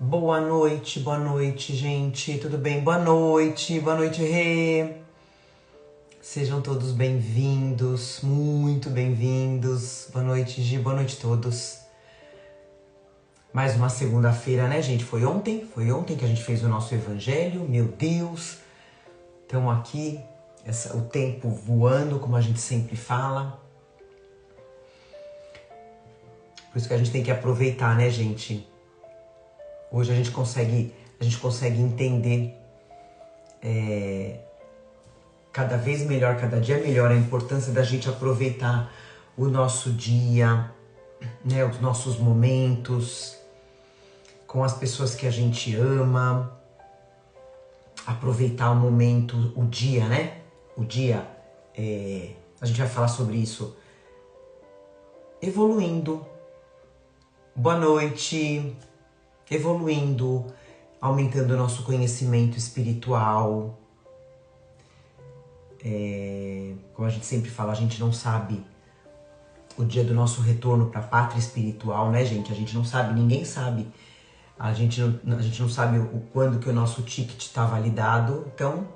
Boa noite, gente. Tudo bem? Boa noite, Rê. Sejam todos bem-vindos, muito bem-vindos. Boa noite, Gi, boa noite a todos. Mais uma segunda-feira, né, gente? Foi ontem que a gente fez o nosso evangelho. Meu Deus, estamos aqui, o tempo voando, como a gente sempre fala. Por isso que a gente tem que aproveitar, né, gente? Hoje a gente consegue entender cada vez melhor, cada dia melhor, a importância da gente aproveitar o nosso dia, né, os nossos momentos com as pessoas que a gente ama, aproveitar o momento, o dia, né? O dia, a gente vai falar sobre isso, evoluindo. Boa noite. Evoluindo, aumentando o nosso conhecimento espiritual. Como a gente sempre fala, a gente não sabe o dia do nosso retorno para a pátria espiritual, né, gente? A gente não sabe, ninguém sabe. A gente não sabe quando que o nosso ticket está validado. Então,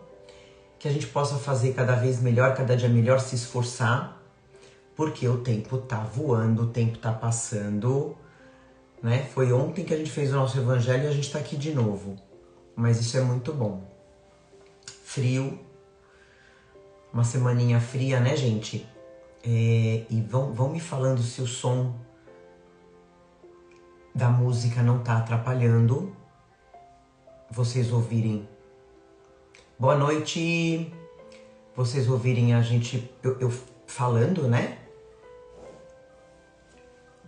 que a gente possa fazer cada vez melhor, cada dia melhor, se esforçar, porque o tempo tá voando, o tempo tá passando. Né? Foi ontem que a gente fez o nosso evangelho e a gente tá aqui de novo. Mas isso é muito bom. Frio. Uma semaninha fria, né, gente? E vão me falando se o som da música não tá atrapalhando. Vocês ouvirem. Boa noite! Vocês ouvirem a gente, eu falando, né?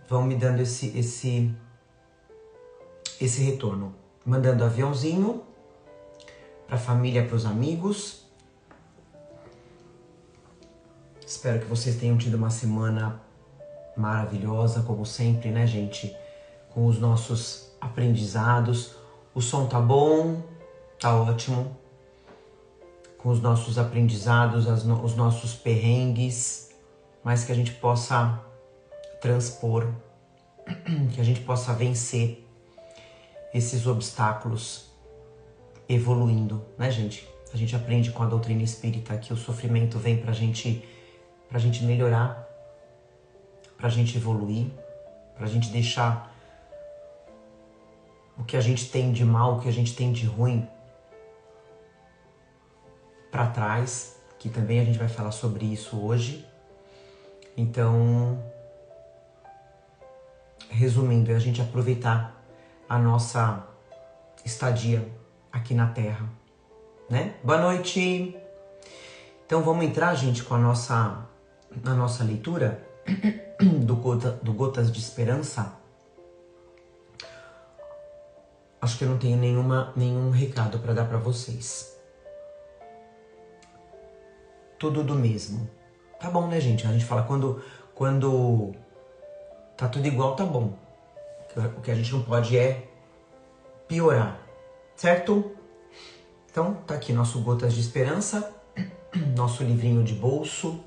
Vão me dando esse retorno. Mandando aviãozinho para a família, para os amigos. Espero que vocês tenham tido uma semana maravilhosa, como sempre, né, gente? Com os nossos aprendizados. O som tá bom, tá ótimo. Com os nossos aprendizados, os nossos perrengues, mas que a gente possa transpor, que a gente possa vencer esses obstáculos evoluindo, né, gente? A gente aprende com a doutrina espírita que o sofrimento vem pra gente melhorar, pra gente evoluir, pra gente deixar o que a gente tem de mal, o que a gente tem de ruim pra trás, que também a gente vai falar sobre isso hoje. Então, resumindo, é a gente aproveitar a nossa estadia aqui na Terra, né? Boa noite! Então vamos entrar, gente, com a nossa leitura do Gotas de Esperança. Acho que eu não tenho nenhum recado para dar para vocês. Tudo do mesmo. Tá bom, né, gente? A gente fala quando tá tudo igual, tá bom. O que a gente não pode é piorar, certo? Então, tá aqui nosso Gotas de Esperança, nosso livrinho de bolso.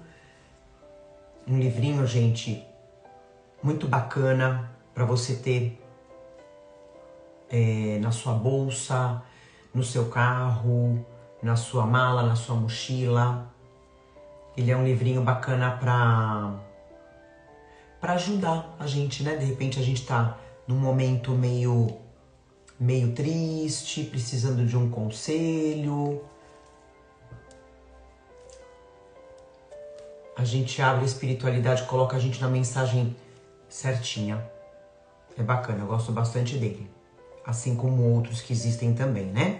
Um livrinho, gente, muito bacana para você ter na sua bolsa, no seu carro, na sua mala, na sua mochila. Ele é um livrinho bacana para ajudar a gente, né? De repente a gente tá num momento meio triste, precisando de um conselho. A gente abre a espiritualidade, coloca a gente na mensagem certinha. É bacana, eu gosto bastante dele. Assim como outros que existem também, né?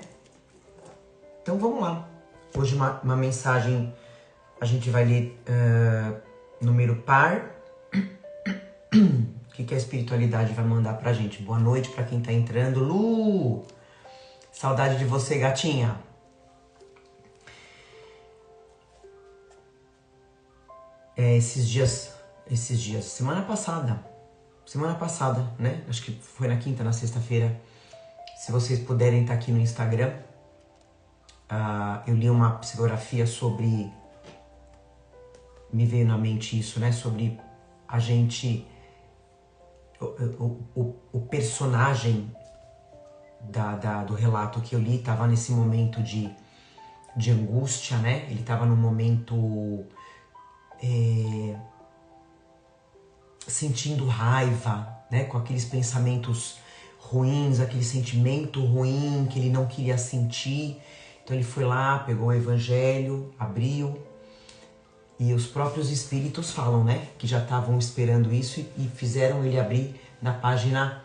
Então vamos lá. Hoje uma mensagem, a gente vai ler número par. O que a espiritualidade vai mandar pra gente? Boa noite pra quem tá entrando. Lu! Saudade de você, gatinha. Esses dias, semana passada, né? Acho que foi na quinta, na sexta-feira. Se vocês puderem estar aqui no Instagram, eu li uma psicografia sobre... Me veio na mente isso, né? Sobre a gente... O personagem do relato que eu li, estava nesse momento de angústia, né? Ele estava num momento sentindo raiva, né? Com aqueles pensamentos ruins, aquele sentimento ruim que ele não queria sentir. Então ele foi lá, pegou o evangelho, abriu, e os próprios espíritos falam, né? Que já estavam esperando isso e fizeram ele abrir na página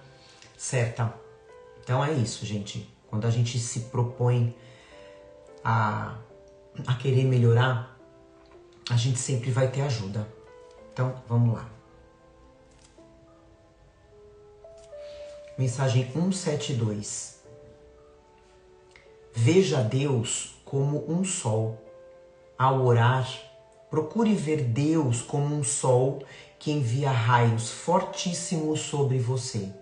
certa. Então é isso, gente. Quando a gente se propõe a querer melhorar, a gente sempre vai ter ajuda. Então, vamos lá. Mensagem 172. Veja Deus como um sol. Ao orar, procure ver Deus como um sol que envia raios fortíssimos sobre você.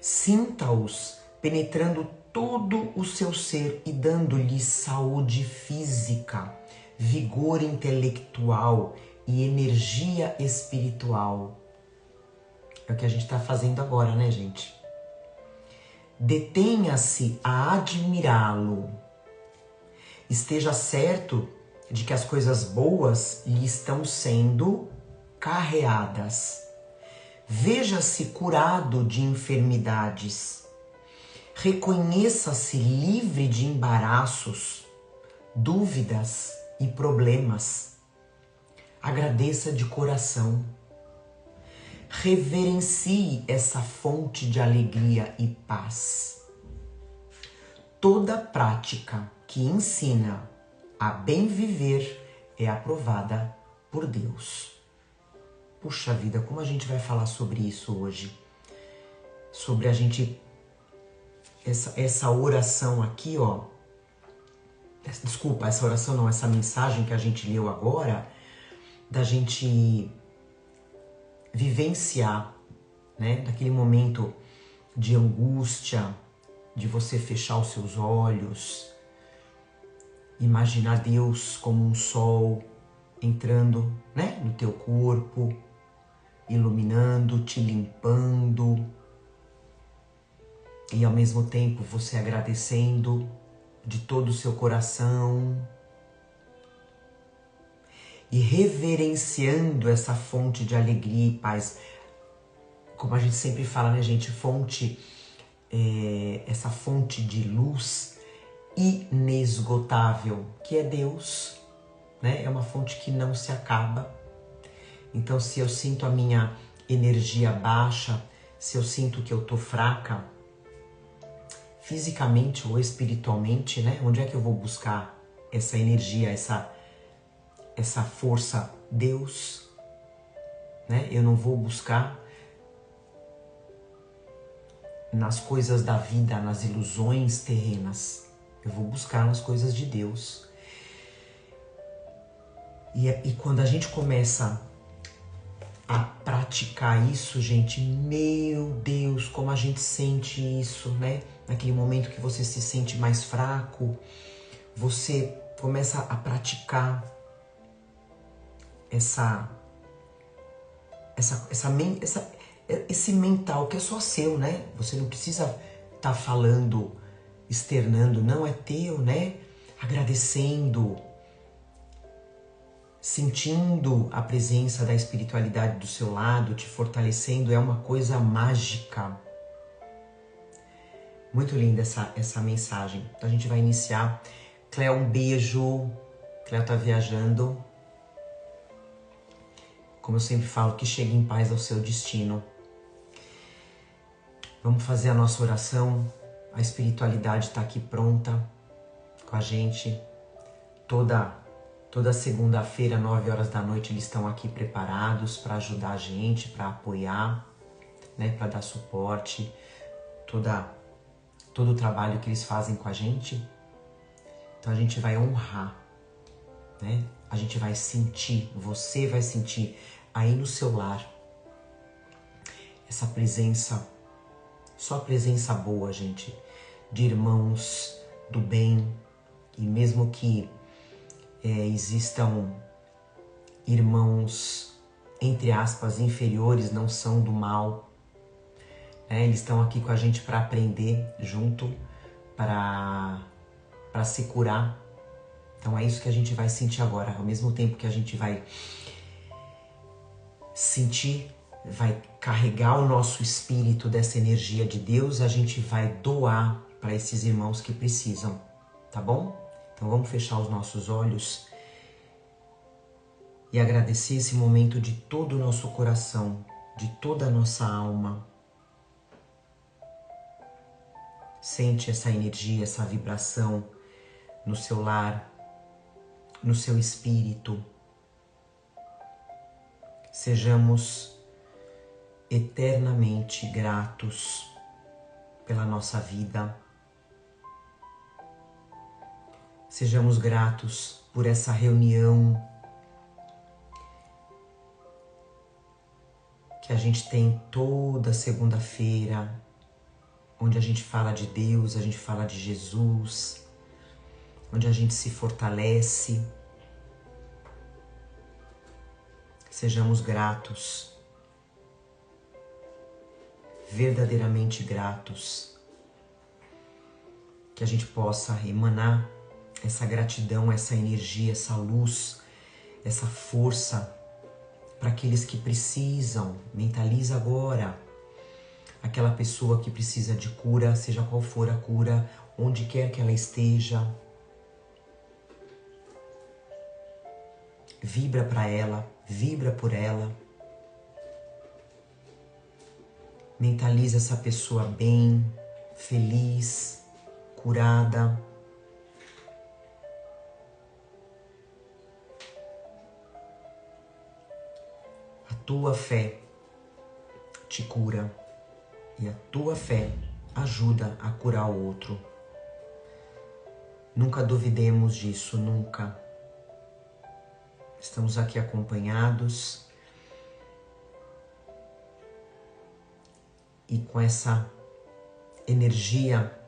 Sinta-os penetrando todo o seu ser e dando-lhe saúde física, vigor intelectual e energia espiritual. É o que a gente está fazendo agora, né, gente? Detenha-se a admirá-lo. Esteja certo de que as coisas boas lhe estão sendo carreadas. Veja-se curado de enfermidades. Reconheça-se livre de embaraços, dúvidas e problemas. Agradeça de coração. Reverencie essa fonte de alegria e paz. Toda prática que ensina a bem viver é aprovada por Deus. Puxa vida, como a gente vai falar sobre isso hoje? Sobre a gente, essa oração aqui, ó. Desculpa, essa oração não, essa mensagem que a gente leu agora, da gente vivenciar, né? Daquele momento de angústia, de você fechar os seus olhos, imaginar Deus como um sol entrando, né, no teu corpo, iluminando, te limpando, e ao mesmo tempo você agradecendo de todo o seu coração e reverenciando essa fonte de alegria e paz. Como a gente sempre fala, né, gente? Essa fonte de luz inesgotável, que é Deus, né? É uma fonte que não se acaba. Então, se eu sinto a minha energia baixa, se eu sinto que eu tô fraca, fisicamente ou espiritualmente, né? Onde é que eu vou buscar essa energia, essa força? Deus, né? Eu não vou buscar nas coisas da vida, nas ilusões terrenas. Eu vou buscar nas coisas de Deus. E quando a gente começa a praticar isso, gente, meu Deus, como a gente sente isso, né? Naquele momento que você se sente mais fraco, você começa a praticar esse mental que é só seu, né? Você não precisa estar falando, externando, não, é teu, né? Agradecendo, sentindo a presença da espiritualidade do seu lado, te fortalecendo, é uma coisa mágica. Muito linda essa mensagem. Então a gente vai iniciar. Cléo, um beijo. Cléo tá viajando. Como eu sempre falo, que chegue em paz ao seu destino. Vamos fazer a nossa oração. A espiritualidade está aqui pronta com a gente. Toda segunda-feira, 9 horas da noite, eles estão aqui preparados para ajudar a gente, para apoiar, né, para dar suporte. Todo o trabalho que eles fazem com a gente. Então a gente vai honrar, né? A gente vai sentir, você vai sentir aí no seu lar essa presença, só presença boa, gente, de irmãos do bem. E mesmo que existam irmãos, entre aspas, inferiores, não são do mal, Eles estão aqui com a gente para aprender junto, para se curar. Então é isso que a gente vai sentir agora. Ao mesmo tempo que a gente vai sentir, vai carregar o nosso espírito dessa energia de Deus, a gente vai doar para esses irmãos que precisam, tá bom? Então vamos fechar os nossos olhos e agradecer esse momento de todo o nosso coração, de toda a nossa alma. Sente essa energia, essa vibração no seu lar, no seu espírito. Sejamos eternamente gratos pela nossa vida. Sejamos gratos por essa reunião que a gente tem toda segunda-feira, onde a gente fala de Deus, a gente fala de Jesus, onde a gente se fortalece. Sejamos gratos, verdadeiramente gratos, que a gente possa emanar essa gratidão, essa energia, essa luz, essa força para aqueles que precisam. Mentaliza agora aquela pessoa que precisa de cura, seja qual for a cura, onde quer que ela esteja. Vibra para ela, vibra por ela. Mentaliza essa pessoa bem, feliz, curada. A tua fé te cura e a tua fé ajuda a curar o outro. Nunca duvidemos disso, nunca. Estamos aqui acompanhados e com essa energia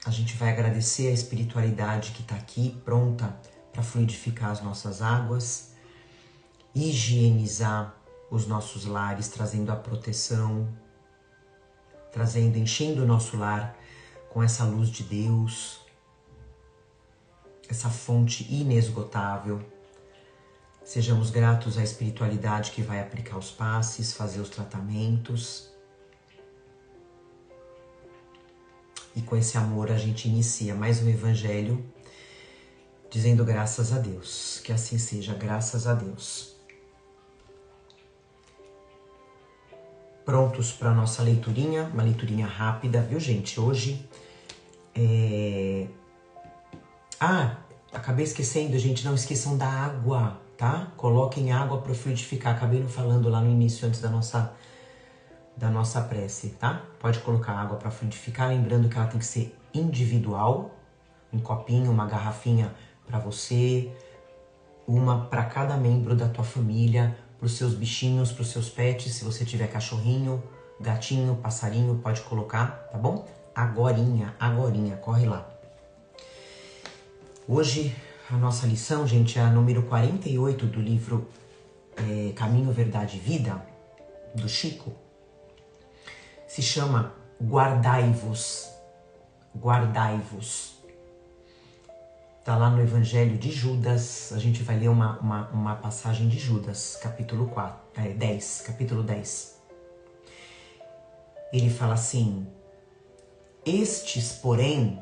a gente vai agradecer a espiritualidade que está aqui pronta para fluidificar as nossas águas, higienizar os nossos lares, trazendo a proteção, enchendo o nosso lar com essa luz de Deus, essa fonte inesgotável. Sejamos gratos à espiritualidade que vai aplicar os passes, fazer os tratamentos. E com esse amor a gente inicia mais um evangelho, dizendo graças a Deus. Que assim seja, graças a Deus. Prontos para a nossa leiturinha, uma leiturinha rápida, viu gente? Hoje acabei esquecendo, gente, não esqueçam da água, tá? Coloquem água para fluidificar, acabei não falando lá no início, antes da nossa prece, tá? Pode colocar água para fluidificar, lembrando que ela tem que ser individual, um copinho, uma garrafinha para você, uma para cada membro da tua família, para os seus bichinhos, para os seus pets, se você tiver cachorrinho, gatinho, passarinho, pode colocar, tá bom? Agorinha, corre lá. Hoje a nossa lição, gente, é a número 48 do livro Caminho, Verdade e Vida, do Chico. Se chama Guardai-vos. Guardai-vos. Está lá no Evangelho de Judas. A gente vai ler uma passagem de Judas, capítulo 10. Ele fala assim: estes, porém,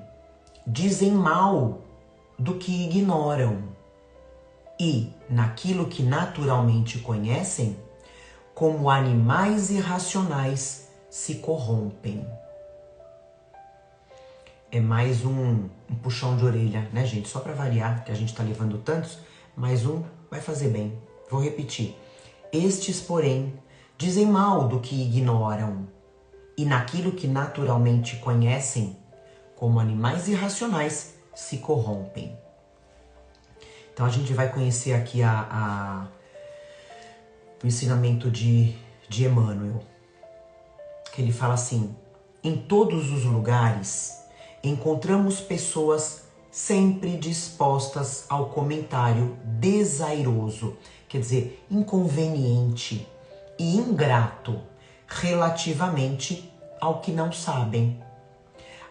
dizem mal do que ignoram e, naquilo que naturalmente conhecem, como animais irracionais, se corrompem. É mais um puxão de orelha, né, gente? Só para variar, que a gente tá levando tantos, mais um vai fazer bem. Vou repetir. Estes, porém, dizem mal do que ignoram e naquilo que naturalmente conhecem, como animais irracionais, se corrompem. Então a gente vai conhecer aqui o ensinamento de Emmanuel, que ele fala assim: em todos os lugares encontramos pessoas sempre dispostas ao comentário desairoso, quer dizer, inconveniente e ingrato relativamente ao que não sabem.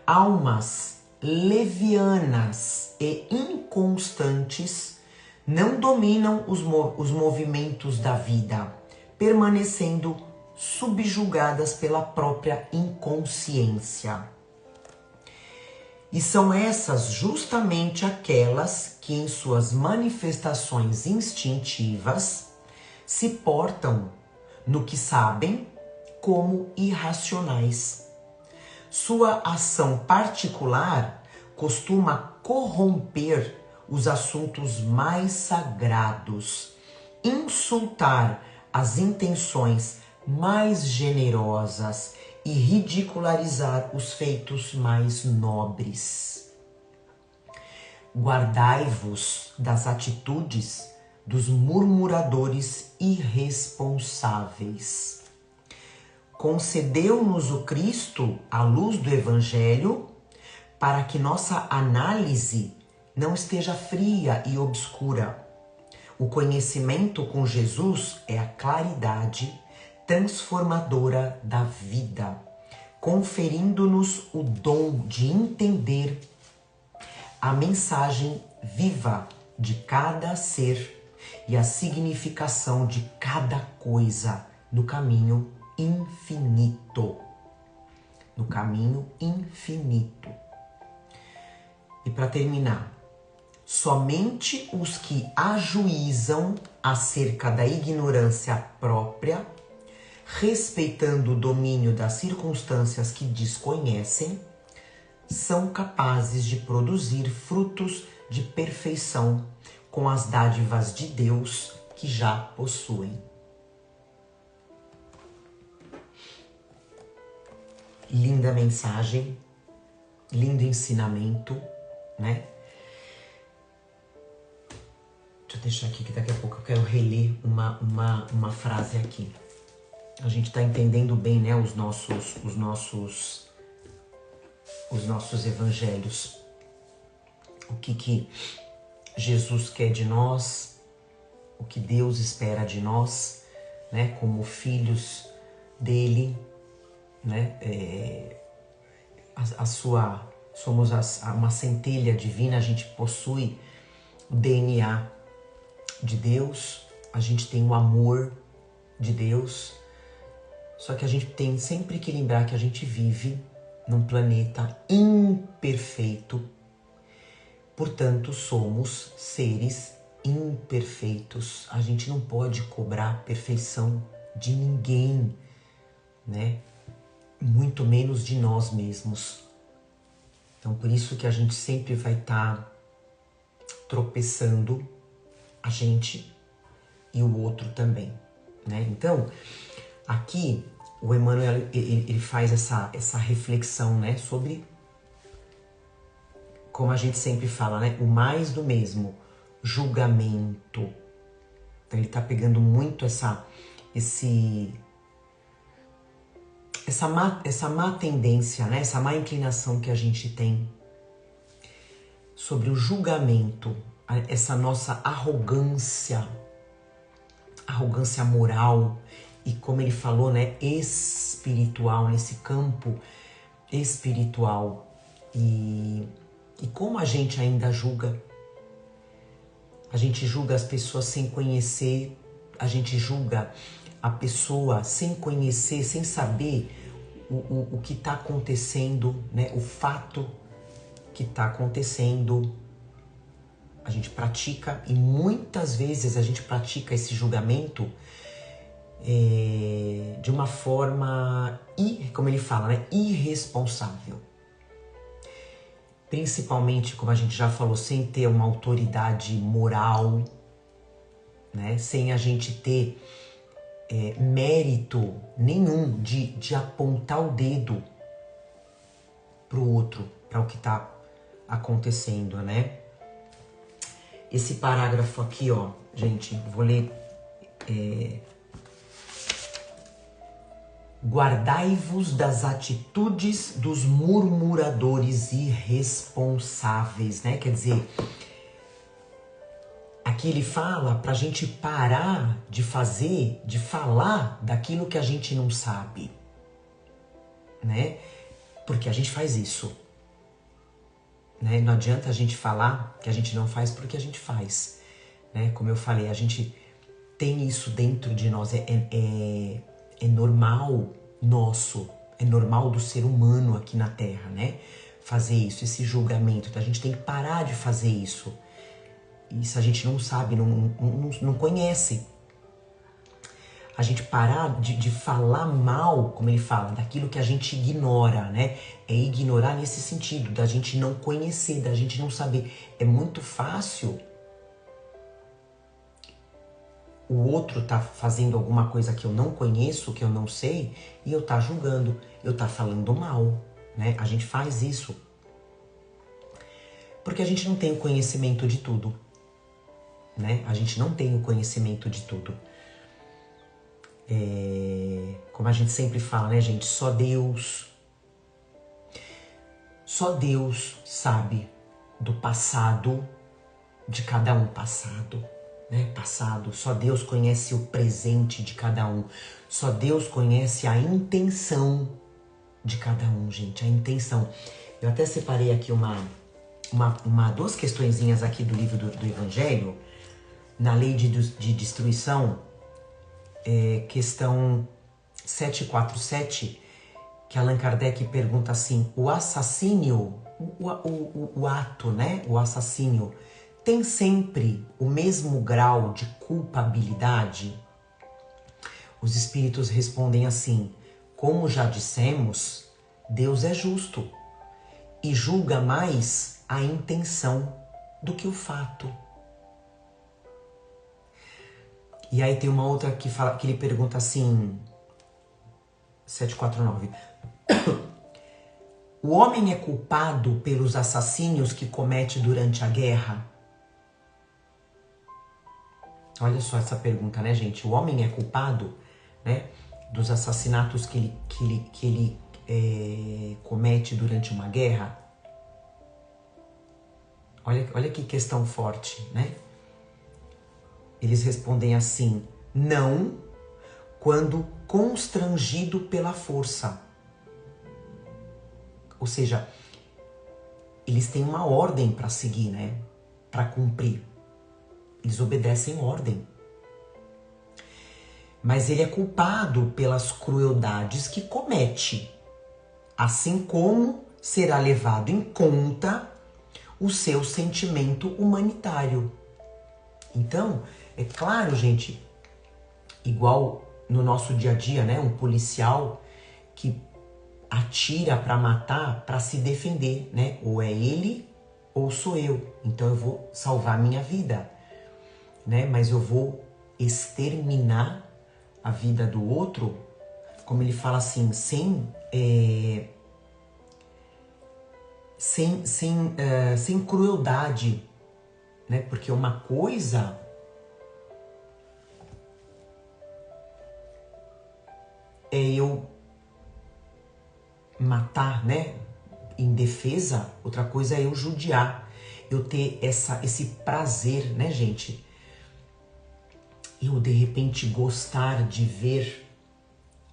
Almas levianas e inconstantes não dominam os movimentos da vida, permanecendo subjugadas pela própria inconsciência. E são essas justamente aquelas que, em suas manifestações instintivas, se portam no que sabem como irracionais. Sua ação particular costuma corromper os assuntos mais sagrados, insultar as intenções mais generosas e ridicularizar os feitos mais nobres. Guardai-vos das atitudes dos murmuradores irresponsáveis. Concedeu-nos o Cristo a luz do Evangelho para que nossa análise não esteja fria e obscura. O conhecimento com Jesus é a claridade transformadora da vida, conferindo-nos o dom de entender a mensagem viva de cada ser e a significação de cada coisa no caminho infinito. No caminho infinito. E para terminar, somente os que ajuizam acerca da ignorância própria, respeitando o domínio das circunstâncias que desconhecem, são capazes de produzir frutos de perfeição com as dádivas de Deus que já possuem. Linda mensagem, lindo ensinamento, né? Deixa eu deixar aqui que daqui a pouco eu quero reler uma frase aqui. A gente está entendendo bem, né, os nossos evangelhos. O que Jesus quer de nós, o que Deus espera de nós, né, como filhos dele, né, somos uma centelha divina, a gente possui o DNA de Deus, a gente tem o amor de Deus, só que a gente tem sempre que lembrar que a gente vive num planeta imperfeito, portanto somos seres imperfeitos, a gente não pode cobrar perfeição de ninguém, né? Muito menos de nós mesmos. Então por isso que a gente sempre vai estar tropeçando, a gente e o outro também, né? Então aqui o Emmanuel ele faz essa reflexão, né, sobre, como a gente sempre fala, né, o mais do mesmo, julgamento. Então ele está pegando muito essa má tendência, né, essa má inclinação que a gente tem sobre o julgamento, essa nossa arrogância moral e, como ele falou, né, espiritual, nesse campo espiritual. E como a gente ainda julga, a gente julga as pessoas sem conhecer, a gente julga a pessoa sem conhecer, sem saber o que está acontecendo, né, o fato que está acontecendo. A gente pratica, e muitas vezes a gente pratica esse julgamento de uma forma, como ele fala, né, irresponsável. Principalmente, como a gente já falou, sem ter uma autoridade moral, né, sem a gente ter mérito nenhum de apontar o dedo para o outro, para o que está acontecendo, né? Esse parágrafo aqui, ó, gente, vou ler. Guardai-vos das atitudes dos murmuradores irresponsáveis, né? Quer dizer, aqui ele fala pra gente parar de falar daquilo que a gente não sabe, né? Porque a gente faz isso, né? Não adianta a gente falar que a gente não faz porque a gente faz, né? Como eu falei, a gente tem isso dentro de nós, é normal nosso, é normal do ser humano aqui na Terra, né? Fazer isso, esse julgamento, então a gente tem que parar de fazer isso. Isso a gente não sabe, não conhece. A gente parar de falar mal, como ele fala, daquilo que a gente ignora, né? É ignorar nesse sentido, da gente não conhecer, da gente não saber. É muito fácil o outro tá fazendo alguma coisa que eu não conheço, que eu não sei, e eu tá julgando, eu tá falando mal, né? A gente faz isso porque a gente não tem o conhecimento de tudo, né? A gente não tem o conhecimento de tudo. Como a gente sempre fala, né, gente? Só Deus sabe do passado de cada um, né? Passado. Só Deus conhece o presente de cada um. Só Deus conhece a intenção de cada um, gente. A intenção. Eu até separei aqui duas questõezinhas aqui do livro do Evangelho, na lei de destruição, questão 747, que Allan Kardec pergunta assim: o assassínio, o ato, né? O assassínio tem sempre o mesmo grau de culpabilidade? Os espíritos respondem assim: como já dissemos, Deus é justo e julga mais a intenção do que o fato. E aí tem uma outra que ele pergunta assim, 749. O homem é culpado pelos assassínios que comete durante a guerra? Olha só essa pergunta, né, gente? O homem é culpado, né, dos assassinatos que ele comete durante uma guerra? Olha que questão forte, né? Eles respondem assim: não, quando constrangido pela força. Ou seja, eles têm uma ordem para seguir, né? Para cumprir. Eles obedecem ordem. Mas ele é culpado pelas crueldades que comete, assim como será levado em conta o seu sentimento humanitário. Então, é claro, gente, igual no nosso dia a dia, né? Um policial que atira para matar, para se defender, né? Ou é ele ou sou eu. Então eu vou salvar minha vida, né? Mas eu vou exterminar a vida do outro, como ele fala assim, sem crueldade, né? Porque uma coisa é eu matar, né, em defesa, outra coisa é eu judiar, eu ter esse prazer, né, gente? Eu, de repente, gostar de ver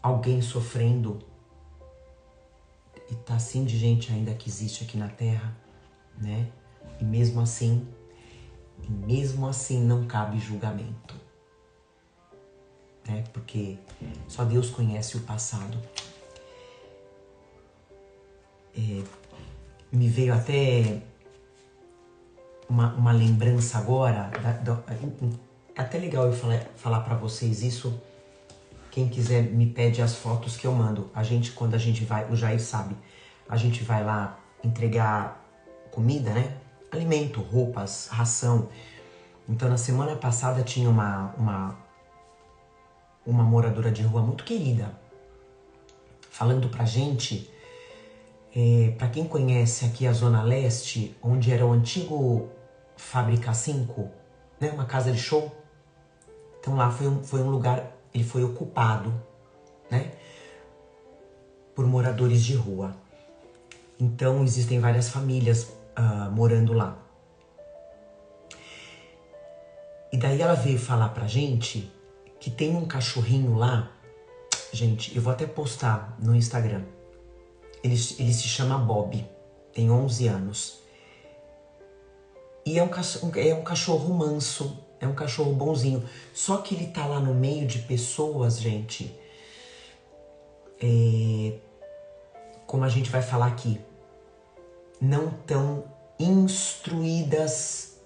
alguém sofrendo. E tá assim de gente ainda que existe aqui na Terra, né? E mesmo assim não cabe julgamento, né? Porque só Deus conhece o passado. Me veio até uma lembrança agora, é até legal eu falar para vocês isso. Quem quiser me pede as fotos que eu mando. Quando a gente vai, o Jair sabe, a gente vai lá entregar comida, né? Alimento, roupas, ração. Então na semana passada tinha uma moradora de rua muito querida falando pra gente. Para quem conhece aqui a Zona Leste, onde era o antigo Fábrica 5, né, uma casa de show. Então lá foi um lugar, ele foi ocupado, né, por moradores de rua. Então existem várias famílias morando lá. E daí ela veio falar pra gente que tem um cachorrinho lá. Gente, eu vou até postar no Instagram. Ele se chama Bob, tem 11 anos. E é um cachorro manso, é um cachorro bonzinho. Só que ele tá lá no meio de pessoas, gente, como a gente vai falar aqui, não tão instruídas,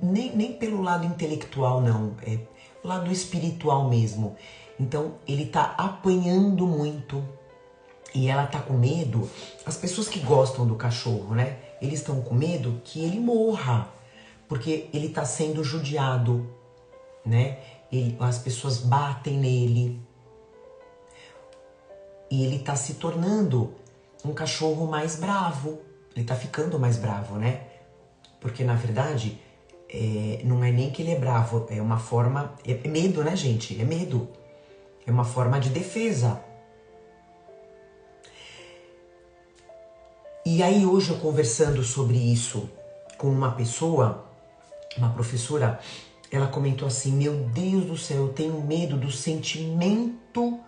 nem pelo lado intelectual, não, é o lado espiritual mesmo. Então ele tá apanhando muito e ela tá com medo. As pessoas que gostam do cachorro, né, eles estão com medo que ele morra, porque ele tá sendo judiado, né? As pessoas batem nele e ele tá se tornando um cachorro mais bravo. Ele tá ficando mais bravo, né? Porque na verdade não é nem que ele é bravo, é uma forma, é medo, né, gente? É medo, é uma forma de defesa. E aí hoje eu conversando sobre isso com uma pessoa, uma professora, ela comentou assim: meu Deus do céu, eu tenho medo do sentimento,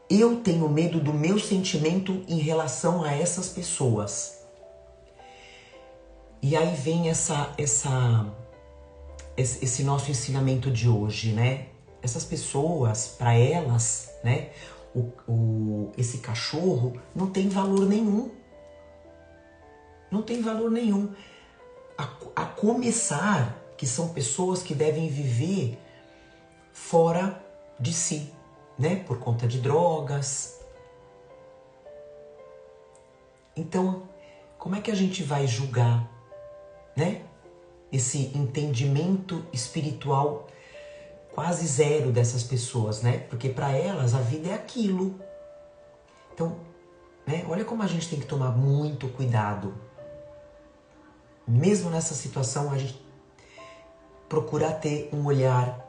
eu tenho medo do meu sentimento em relação a essas pessoas. E aí vem esse nosso ensinamento de hoje, né? Essas pessoas, para elas, né, esse cachorro não tem valor nenhum. Não tem valor nenhum. A começar que são pessoas que devem viver fora de si, né? Por conta de drogas. Então, como é que a gente vai julgar, né? Esse entendimento espiritual quase zero dessas pessoas, né? Porque para elas a vida é aquilo. Então, né? Olha como a gente tem que tomar muito cuidado. Mesmo nessa situação, a gente procurar ter um olhar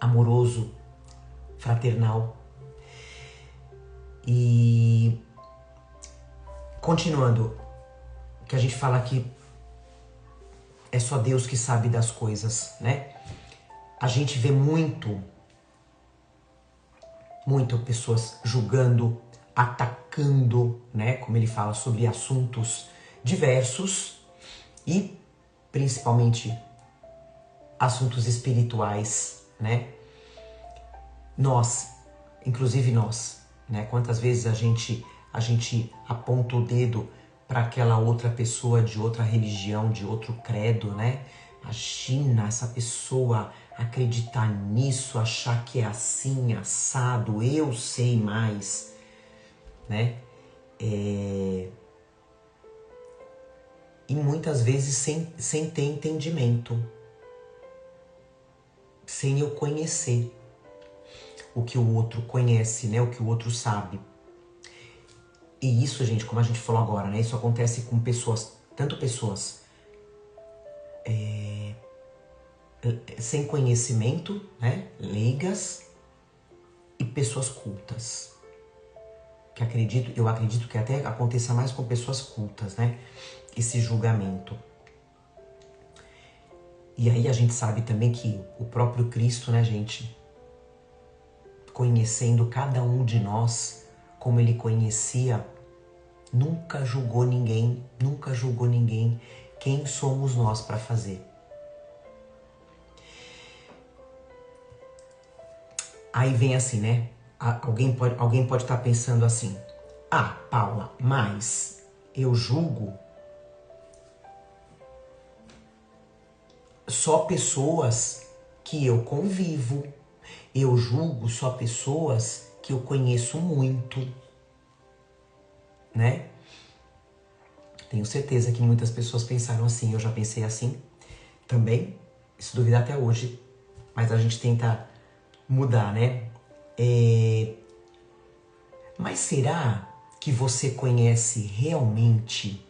amoroso, fraternal. E continuando, que a gente fala que é só Deus que sabe das coisas, né? A gente vê muito pessoas julgando, atacando, né? Como ele fala, sobre assuntos diversos e principalmente assuntos espirituais, né? Nós, inclusive nós, né? Quantas vezes a gente aponta o dedo para aquela outra pessoa de outra religião, de outro credo, né? Imagina essa pessoa acreditar nisso, achar que é assim, assado, eu sei mais, né? E muitas vezes sem ter entendimento, sem eu conhecer o que o outro conhece, né? O que o outro sabe. E isso, gente, como a gente falou agora, né? Isso acontece com pessoas, tanto pessoas sem conhecimento, né? Leigas, e pessoas cultas. Eu acredito que até aconteça mais com pessoas cultas, né? Esse julgamento. E aí a gente sabe também que o próprio Cristo, né, gente? Conhecendo cada um de nós, como ele conhecia, nunca julgou ninguém. Quem somos nós para fazer? Aí vem assim, né? Alguém pode estar pensando assim: ah, Paula, mas eu julgo só pessoas que eu convivo. Eu julgo só pessoas que eu conheço muito, né? Tenho certeza que muitas pessoas pensaram assim. Eu já pensei assim também, se duvidar até hoje. Mas a gente tenta mudar, né? Mas será que você conhece realmente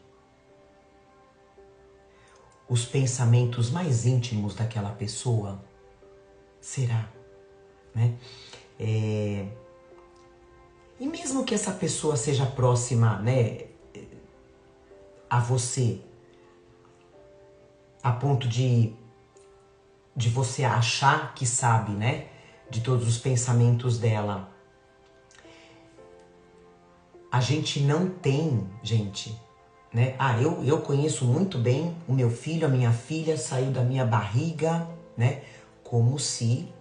os pensamentos mais íntimos daquela pessoa? Será? Né? E mesmo que essa pessoa seja próxima, né, a você, a ponto de você achar que sabe, né, de todos os pensamentos dela, a gente não tem, gente, né? Eu conheço muito bem o meu filho, a minha filha saiu da minha barriga, né? Como se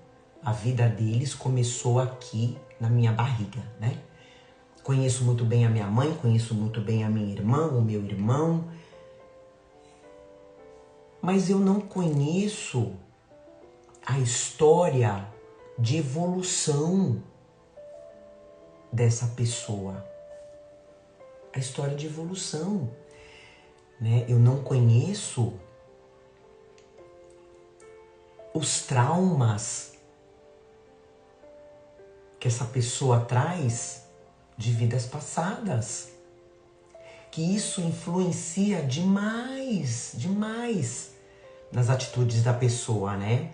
a vida deles começou aqui na minha barriga, né? Conheço muito bem a minha mãe, conheço muito bem a minha irmã, o meu irmão, mas eu não conheço a história de evolução dessa pessoa. A história de evolução, né? Eu não conheço os traumas que essa pessoa traz de vidas passadas. Que isso influencia demais nas atitudes da pessoa, né?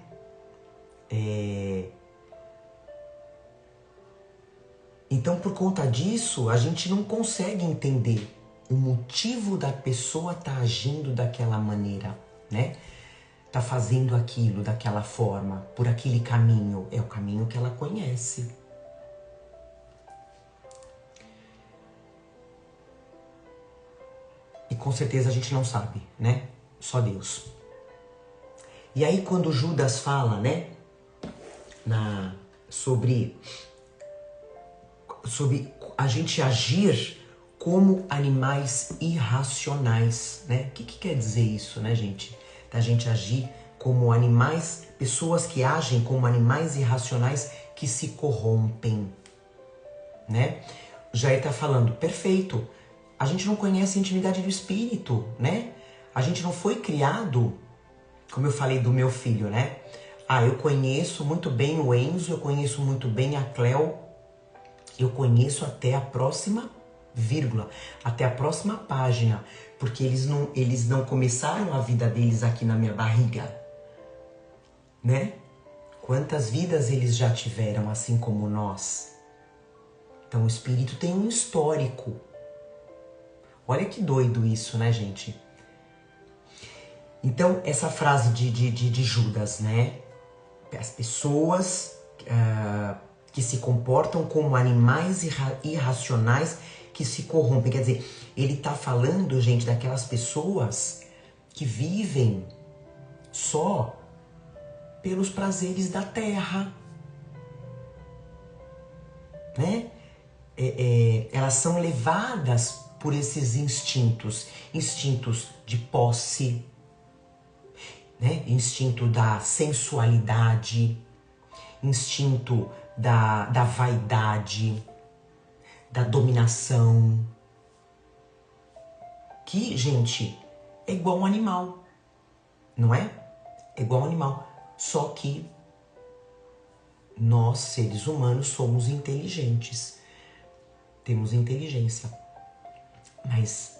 Então, por conta disso, a gente não consegue entender o motivo da pessoa estar agindo daquela maneira, né? Tá fazendo aquilo daquela forma, por aquele caminho. É o caminho que ela conhece. E com certeza a gente não sabe, né? Só Deus. E aí quando Judas fala, né? Sobre a gente agir como animais irracionais, né? O que quer dizer isso, né, gente? Da gente agir como animais, pessoas que agem como animais irracionais que se corrompem, né? O Jair tá falando, perfeito. A gente não conhece a intimidade do espírito, né? A gente não foi criado, como eu falei do meu filho, né? Eu conheço muito bem o Enzo, eu conheço muito bem a Cleo, eu conheço até a próxima vírgula, até a próxima página, porque eles não começaram a vida deles aqui na minha barriga, né? Quantas vidas eles já tiveram, assim como nós? Então o espírito tem um histórico. Olha que doido isso, né, gente? Então, essa frase de Judas, né? As pessoas que se comportam como animais irracionais que se corrompem. Quer dizer, ele tá falando, gente, daquelas pessoas que vivem só pelos prazeres da terra, né? Elas são levadas por esses instintos de posse, né? Instinto da sensualidade, instinto da vaidade, da dominação, que, gente, é igual um animal, não é? É igual um animal, só que nós, seres humanos, somos inteligentes, temos inteligência, mas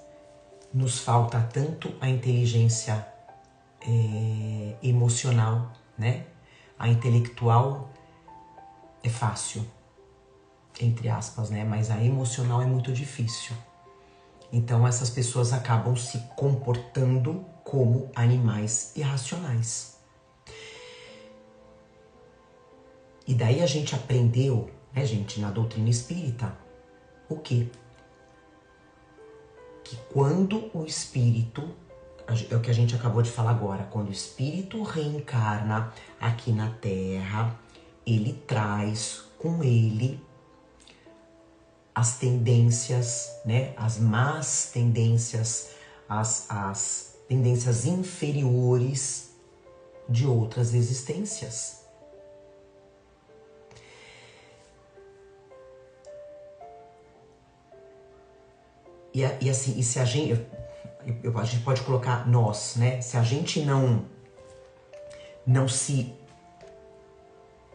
nos falta tanto a inteligência emocional, né? A intelectual é fácil, entre aspas, né? Mas a emocional é muito difícil. Então essas pessoas acabam se comportando como animais irracionais. E daí a gente aprendeu, né, gente, na doutrina espírita, o quê? Que quando o espírito, é o que a gente acabou de falar agora, quando o espírito reencarna aqui na Terra, ele traz com ele as tendências, né, as más tendências, as tendências inferiores de outras existências. E assim, e se a gente pode colocar nós, né? Se a gente não se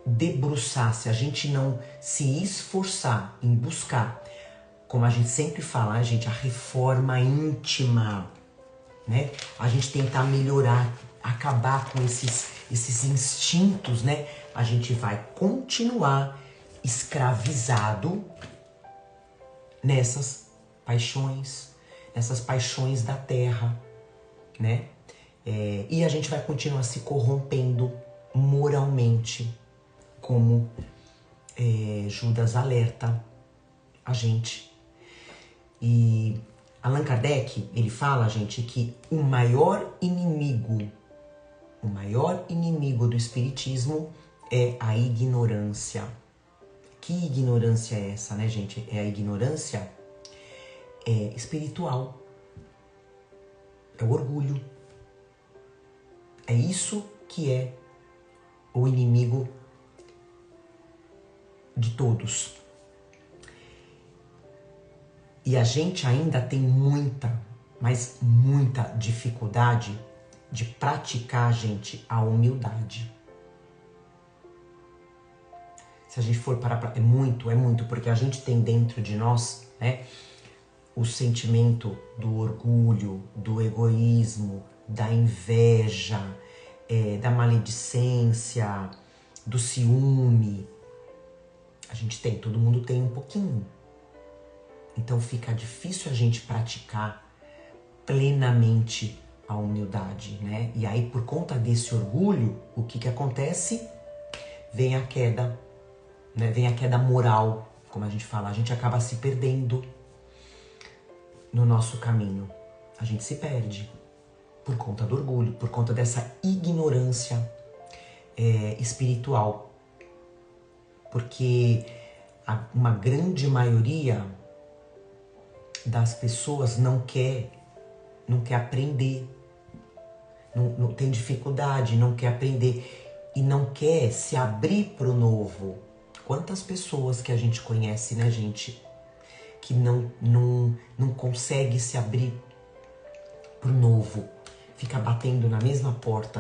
debruçar, se a gente não se esforçar em buscar, como a gente sempre fala, né, gente, a reforma íntima, né? A gente tentar melhorar, acabar com esses instintos, né? A gente vai continuar escravizado nessas paixões da terra, né? E a gente vai continuar se corrompendo moralmente, como Judas alerta a gente. E Allan Kardec, ele fala, gente, que o maior inimigo do espiritismo é a ignorância. Que ignorância é essa, né, gente? É a ignorância espiritual. É o orgulho. É isso que é o inimigo de todos. E a gente ainda tem muita, mas muita dificuldade de praticar, gente, a humildade. Se a gente for parar pra... É muito, porque a gente tem dentro de nós, né, o sentimento do orgulho, do egoísmo, da inveja, da maledicência, do ciúme. A gente tem, todo mundo tem um pouquinho. Então fica difícil a gente praticar plenamente a humildade, né? E aí, por conta desse orgulho, o que acontece? Vem a queda, né? Vem a queda moral, como a gente fala. A gente acaba se perdendo no nosso caminho. A gente se perde por conta do orgulho, por conta dessa ignorância espiritual. Porque uma grande maioria das pessoas não quer aprender, não tem dificuldade, não quer aprender e não quer se abrir para o novo. Quantas pessoas que a gente conhece, né, gente, que não consegue se abrir para o novo, fica batendo na mesma porta,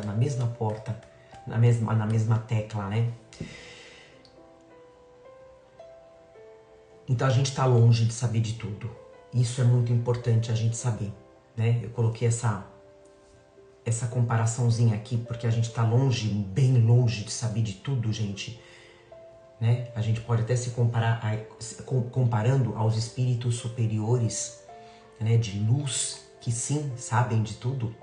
na mesma tecla, né? Então a gente está longe de saber de tudo. Isso é muito importante a gente saber, né? Eu coloquei essa comparaçãozinha aqui porque a gente está longe, bem longe de saber de tudo, gente. Né? A gente pode até se comparar comparando aos espíritos superiores, né, de luz, que sim, sabem de tudo,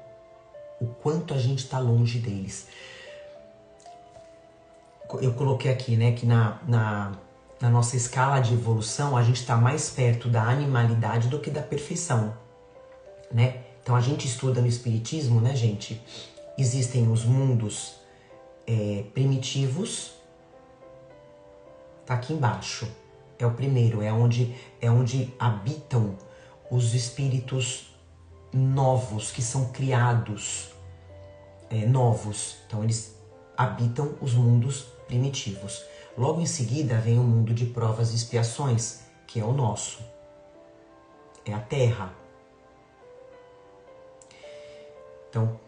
o quanto a gente está longe deles. Eu coloquei aqui, né, que na nossa escala de evolução, a gente está mais perto da animalidade do que da perfeição, né? Então a gente estuda no espiritismo, né, gente? Existem os mundos primitivos, tá aqui embaixo. É o primeiro, é onde habitam os espíritos novos, que são criados novos. Então eles habitam os mundos primitivos. Logo em seguida vem o mundo de provas e expiações, que é o nosso. É a Terra. Então,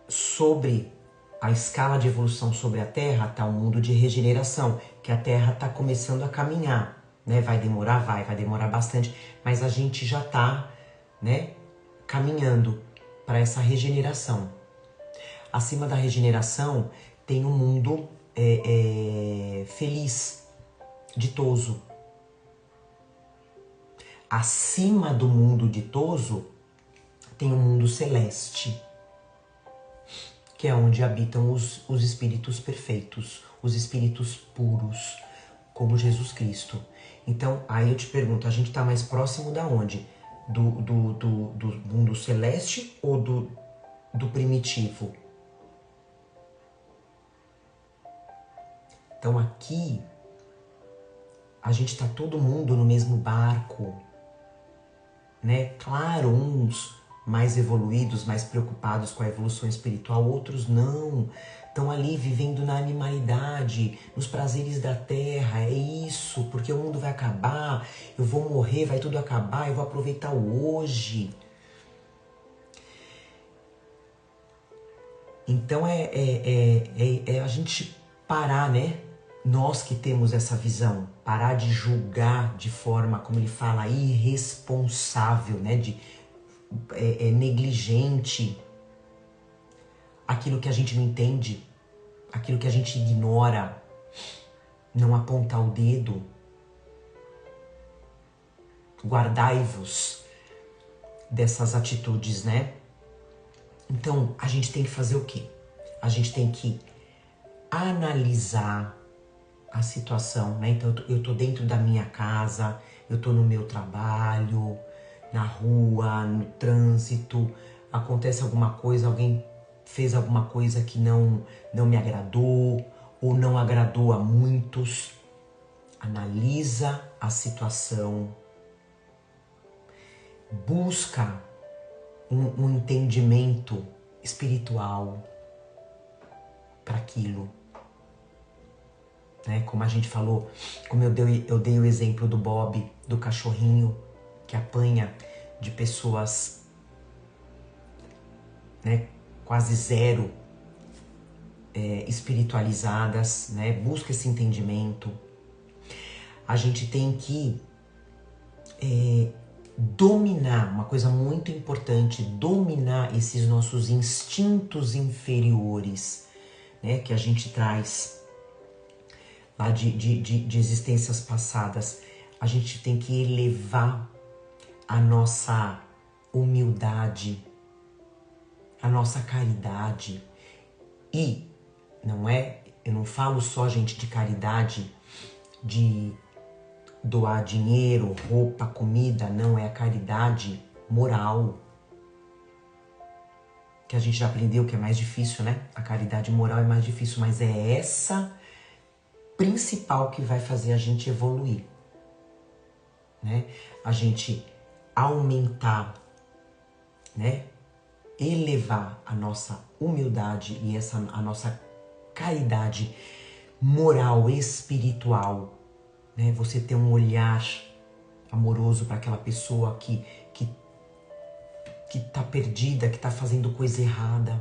sobre a escala de evolução sobre a Terra está o mundo de regeneração, que a Terra está começando a caminhar, né? Vai demorar bastante, mas a gente já está, né, caminhando para essa regeneração. Acima da regeneração tem um mundo feliz, ditoso. Acima do mundo ditoso tem o mundo celeste, que é onde habitam os espíritos perfeitos, os espíritos puros, como Jesus Cristo. Então, aí eu te pergunto, a gente está mais próximo da onde? Do mundo celeste ou do primitivo? Então aqui, a gente está todo mundo no mesmo barco, né? Claro, uns mais evoluídos, mais preocupados com a evolução espiritual, outros não. Estão ali vivendo na animalidade, nos prazeres da terra, é isso, porque o mundo vai acabar, eu vou morrer, vai tudo acabar, eu vou aproveitar o hoje. Então é a gente parar, né? Nós que temos essa visão, parar de julgar de forma, como ele fala, irresponsável, né? Negligente, aquilo que a gente não entende, aquilo que a gente ignora, não apontar o dedo. Guardai-vos dessas atitudes, né? Então, a gente tem que fazer o quê? A gente tem que analisar a situação, né? Então, eu tô dentro da minha casa, eu tô no meu trabalho, na rua, no trânsito, acontece alguma coisa, alguém fez alguma coisa que não me agradou ou não agradou a muitos. Analisa a situação, busca um entendimento espiritual para aquilo. Né? Como a gente falou, como eu dei o exemplo do Bob, do cachorrinho que apanha de pessoas, né, quase zero espiritualizadas, né? Busca esse entendimento. A gente tem que dominar, uma coisa muito importante, dominar esses nossos instintos inferiores, né? Que a gente traz lá de existências passadas. A gente tem que elevar a nossa humildade, a nossa caridade. E eu não falo só, gente, de caridade, de doar dinheiro, roupa, comida, não, é a caridade moral. Que a gente já aprendeu que é mais difícil, né? A caridade moral é mais difícil, mas é essa principal que vai fazer a gente evoluir, né? A gente aumentar, né? Elevar a nossa humildade e a nossa caridade moral, espiritual, né? Você ter um olhar amoroso para aquela pessoa que tá perdida, que tá fazendo coisa errada.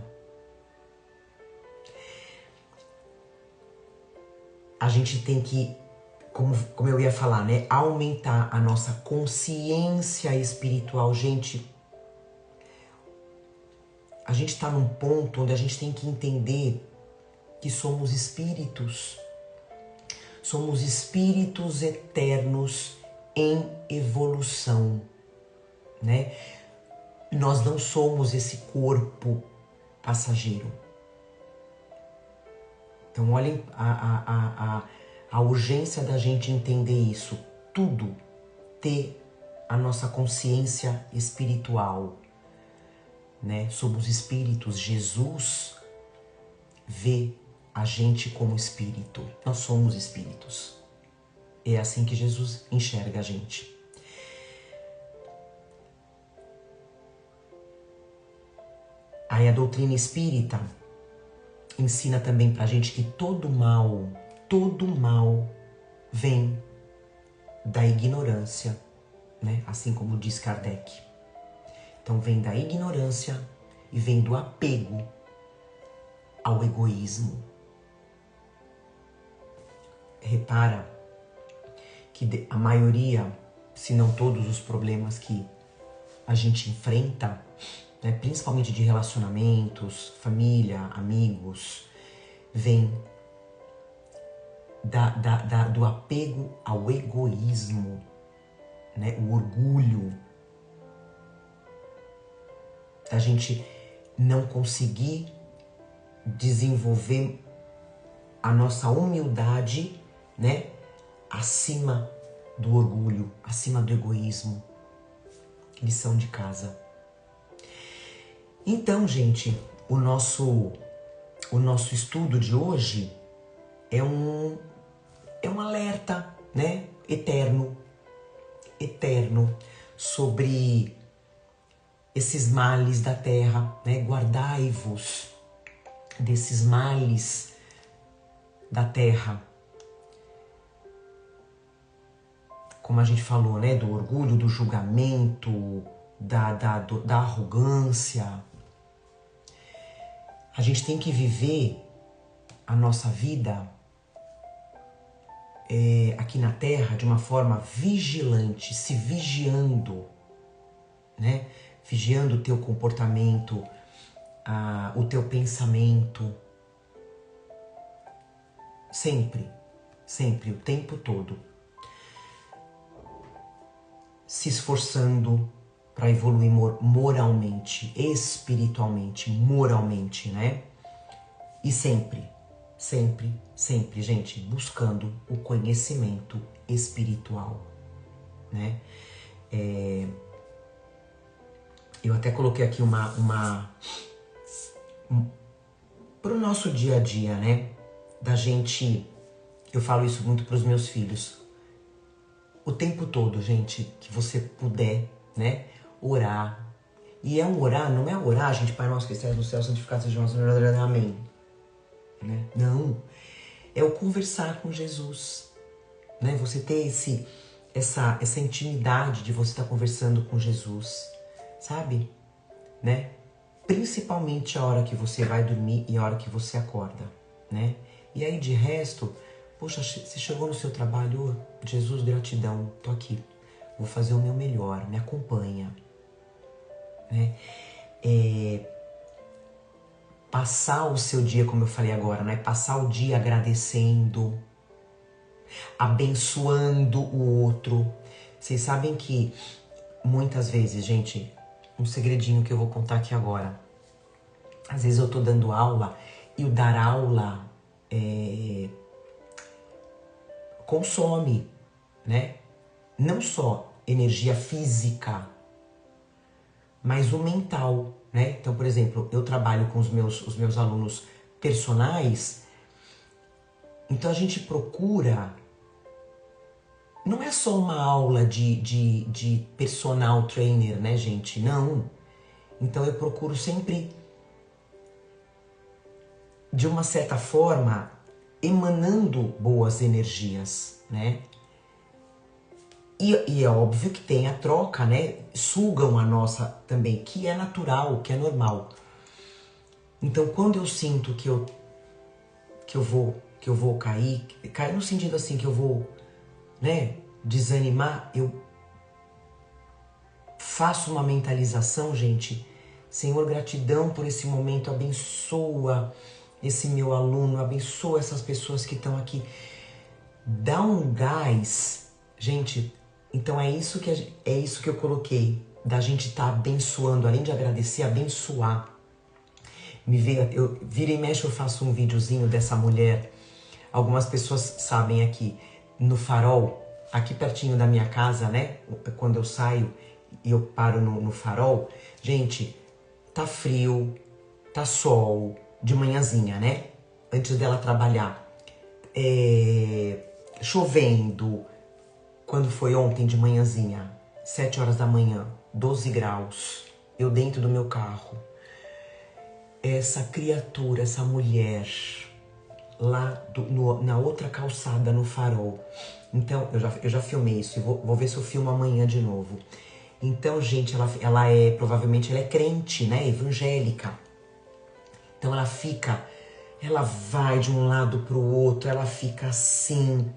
A gente tem que, como eu ia falar, né? Aumentar a nossa consciência espiritual. Gente, a gente tá num ponto onde a gente tem que entender que somos espíritos. Somos espíritos eternos em evolução, né? Nós não somos esse corpo passageiro. Então olhem a urgência da gente entender isso. Tudo ter a nossa consciência espiritual, né? Somos espíritos. Jesus vê a gente como espírito. Nós somos espíritos. É assim que Jesus enxerga a gente. Aí a doutrina espírita ensina também pra gente que todo mal vem da ignorância, né? Assim como diz Kardec. Então vem da ignorância e vem do apego ao egoísmo. Repara que a maioria, se não todos os problemas que a gente enfrenta, né, principalmente de relacionamentos, família, amigos, vem do apego ao egoísmo, né, o orgulho, da gente não conseguir desenvolver a nossa humildade, né, acima do orgulho, acima do egoísmo. Lição de casa. Então, gente, o nosso estudo de hoje é um alerta, né, eterno, sobre esses males da terra, né? Guardai-vos desses males da terra. Como a gente falou, né, do orgulho, do julgamento, da arrogância. A gente tem que viver a nossa vida aqui na Terra de uma forma vigilante, se vigiando, né? Vigiando o teu comportamento, o teu pensamento. Sempre, o tempo todo. Se esforçando para evoluir moralmente, espiritualmente, moralmente, né? E sempre, gente, buscando o conhecimento espiritual, né? Eu até coloquei aqui pro nosso dia a dia, né? Da gente, eu falo isso muito pros meus filhos. O tempo todo, gente, que você puder, né? Orar. E é um orar, não é orar, gente, Pai nosso que estás no céu, santificado seja o nosso nome, amém. Né? Não. É o conversar com Jesus, né? Você ter essa intimidade de você estar conversando com Jesus, sabe? Né? Principalmente a hora que você vai dormir e a hora que você acorda, né? E aí de resto, poxa, você chegou no seu trabalho, Jesus, gratidão, tô aqui, vou fazer o meu melhor, me acompanha, né? Passar o seu dia, como eu falei agora, né? Passar o dia agradecendo, abençoando o outro. Vocês sabem que muitas vezes, gente, um segredinho que eu vou contar aqui agora. Às vezes eu tô dando aula e o dar aula consome, né? Não só energia física, mas o mental, né? Então, por exemplo, eu trabalho com os meus alunos personais, então a gente procura, não é só uma aula de personal trainer, né, gente? Não. Então eu procuro sempre, de uma certa forma, emanando boas energias, né? E é óbvio que tem a troca, né? Sugam a nossa também, que é natural, que é normal. Então, quando eu sinto que eu vou cair no sentido assim que eu vou, né, desanimar, eu faço uma mentalização, gente. Senhor, gratidão por esse momento, abençoa esse meu aluno, abençoa essas pessoas que estão aqui. Dá um gás, gente. Então é isso que eu coloquei, da gente estar abençoando, além de agradecer, abençoar. Eu vira e mexe, eu faço um videozinho dessa mulher. Algumas pessoas sabem aqui, no Farol, aqui pertinho da minha casa, né? Quando eu saio e eu paro no Farol, gente, tá frio, tá sol, de manhãzinha, né? Antes dela trabalhar. Chovendo. Quando foi ontem de manhãzinha, 7 horas da manhã, 12 graus, eu dentro do meu carro. Essa criatura, essa mulher, lá na outra calçada, no Farol. Então, eu já filmei isso, vou ver se eu filmo amanhã de novo. Então, gente, provavelmente ela é crente, né, evangélica. Então ela vai de um lado pro outro, ela fica assim,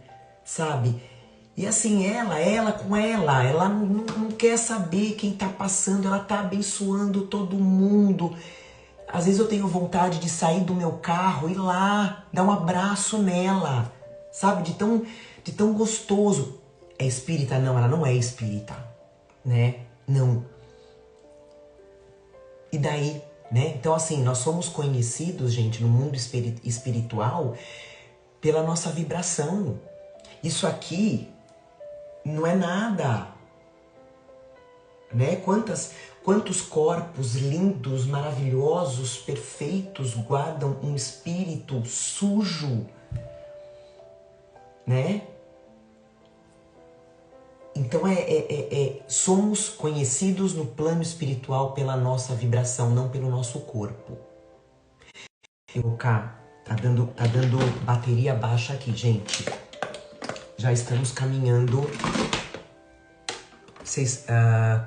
sabe? E assim, ela com ela não quer saber quem tá passando, ela tá abençoando todo mundo. Às vezes eu tenho vontade de sair do meu carro e ir lá, dar um abraço nela, sabe? De tão gostoso. É espírita? Não, ela não é espírita, né? Não. E daí, né? Então assim, nós somos conhecidos, gente, no mundo espiritual pela nossa vibração. Isso aqui não é nada, né? Quantos corpos lindos, maravilhosos, perfeitos guardam um espírito sujo, né? Então somos conhecidos no plano espiritual pela nossa vibração, não pelo nosso corpo. Tá dando bateria baixa aqui, gente. Já estamos caminhando.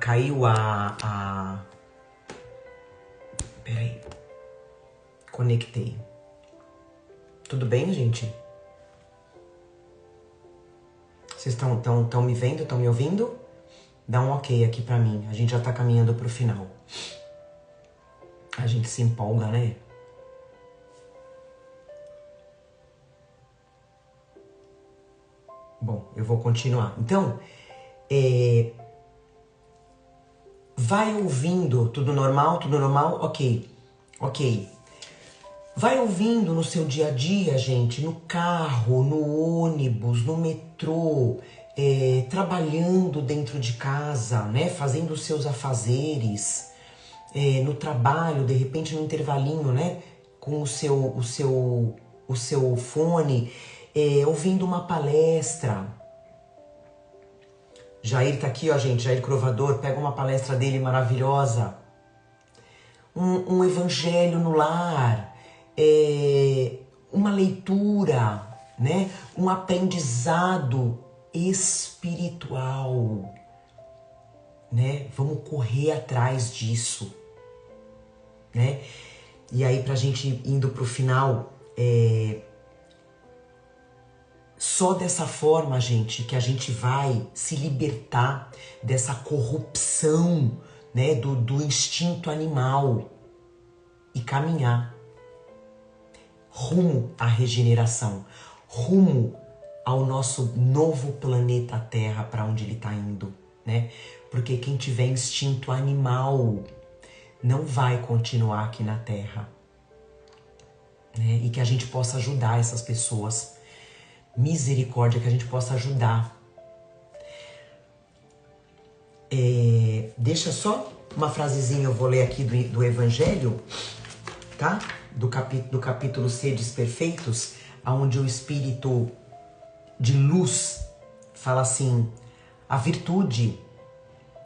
Caiu Peraí. Conectei. Tudo bem, gente? Vocês estão me vendo? Estão me ouvindo? Dá um ok aqui pra mim. A gente já tá caminhando pro final. A gente se empolga, né? Bom, eu vou continuar. Então, vai ouvindo, tudo normal, ok. Vai ouvindo no seu dia a dia, gente, no carro, no ônibus, no metrô, trabalhando dentro de casa, né? Fazendo os seus afazeres, no trabalho, de repente no intervalinho, né? Com o seu fone, ouvindo uma palestra. Jair tá aqui, ó, gente, Jair Crovador, pega uma palestra dele maravilhosa. Um evangelho no lar, uma leitura, né? Um aprendizado espiritual, né? Vamos correr atrás disso, né? E aí, pra gente indo pro final, só dessa forma, gente, que a gente vai se libertar dessa corrupção, né, do instinto animal e caminhar rumo à regeneração, rumo ao nosso novo planeta Terra, para onde ele está indo, né? Porque quem tiver instinto animal não vai continuar aqui na Terra, né? E que a gente possa ajudar essas pessoas. Misericórdia, que a gente possa ajudar. Deixa só uma frasezinha, eu vou ler aqui do Evangelho, tá? Do capítulo Sedes Perfeitos, onde o Espírito de luz fala assim: a virtude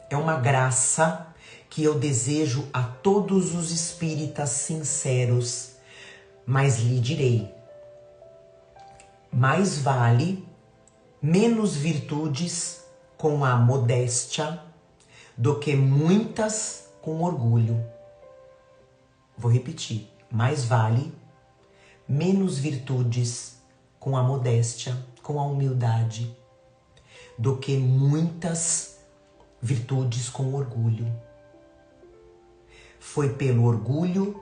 é uma graça que eu desejo a todos os espíritas sinceros, mas lhe direi: mais vale menos virtudes com a modéstia do que muitas com orgulho. Vou repetir: mais vale menos virtudes com a modéstia, com a humildade, do que muitas virtudes com orgulho. Foi pelo orgulho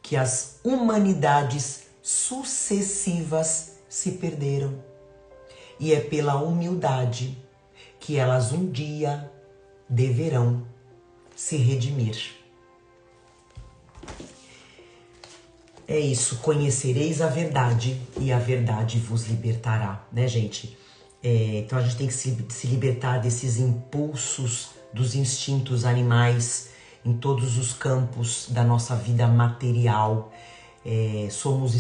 que as humanidades sucessivas se perderam, e é pela humildade que elas um dia deverão se redimir. É isso, conhecereis a verdade e a verdade vos libertará, né, gente? Então a gente tem que se libertar desses impulsos, dos instintos animais em todos os campos da nossa vida material. Somos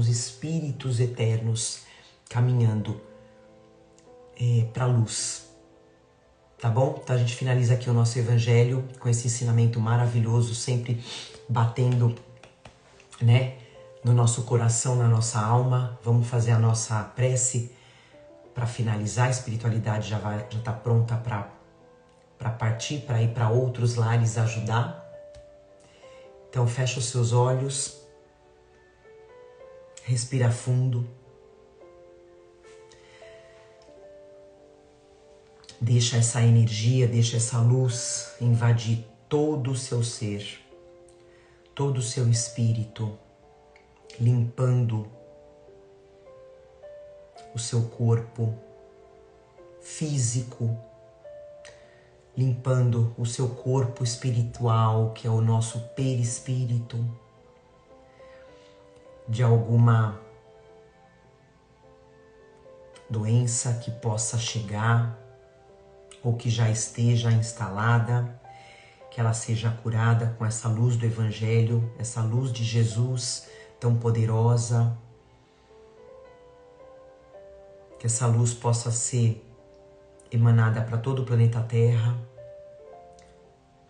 espíritos eternos caminhando para a luz. Tá bom? Então a gente finaliza aqui o nosso evangelho com esse ensinamento maravilhoso, sempre batendo, né, no nosso coração, na nossa alma. Vamos fazer a nossa prece para finalizar. A espiritualidade já está pronta para partir, para ir para outros lares ajudar. Então fecha os seus olhos, respira fundo. Deixa essa energia, deixa essa luz invadir todo o seu ser, todo o seu espírito, limpando o seu corpo físico, limpando o seu corpo espiritual, que é o nosso perispírito, de alguma doença que possa chegar ou que já esteja instalada, que ela seja curada com essa luz do Evangelho, essa luz de Jesus tão poderosa, que essa luz possa ser emanada para todo o planeta Terra,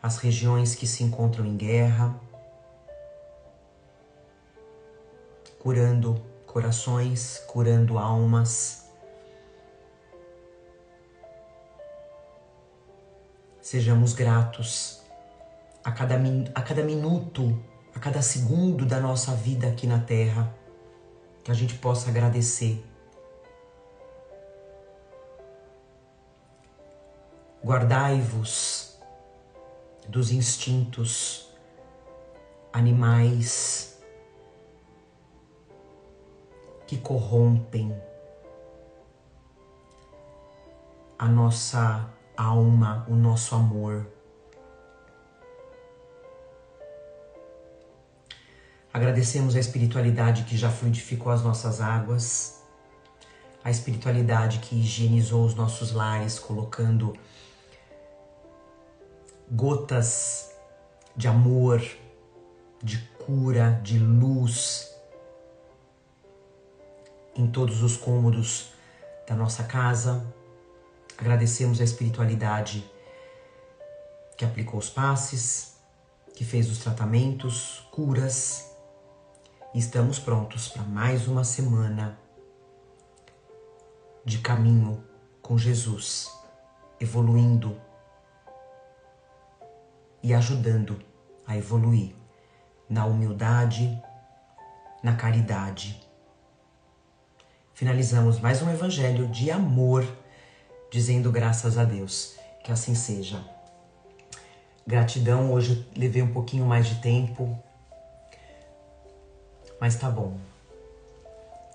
as regiões que se encontram em guerra, curando corações, curando almas. Sejamos gratos a cada minuto, a cada segundo da nossa vida aqui na Terra, que a gente possa agradecer. Guardai-vos dos instintos animais que corrompem a nossa alma, o nosso amor. Agradecemos a espiritualidade que já fluidificou as nossas águas, a espiritualidade que higienizou os nossos lares, colocando gotas de amor, de cura, de luz em todos os cômodos da nossa casa. Agradecemos a espiritualidade que aplicou os passes, que fez os tratamentos, curas. E estamos prontos para mais uma semana de caminho com Jesus, evoluindo e ajudando a evoluir na humildade, na caridade. Finalizamos mais um evangelho de amor, dizendo graças a Deus, que assim seja. Gratidão, hoje eu levei um pouquinho mais de tempo, mas tá bom.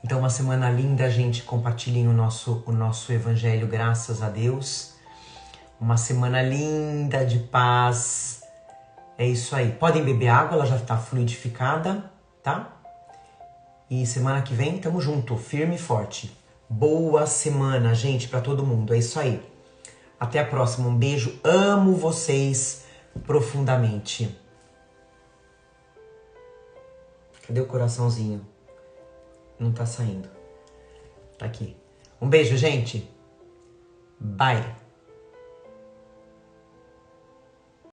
Então uma semana linda, gente, compartilhem o nosso evangelho, graças a Deus. Uma semana linda de paz. É isso aí. Podem beber água, ela já tá fluidificada, tá? E semana que vem tamo junto, firme e forte. Boa semana, gente, pra todo mundo. É isso aí. Até a próxima. Um beijo. Amo vocês profundamente. Cadê o coraçãozinho? Não tá saindo. Tá aqui. Um beijo, gente. Bye.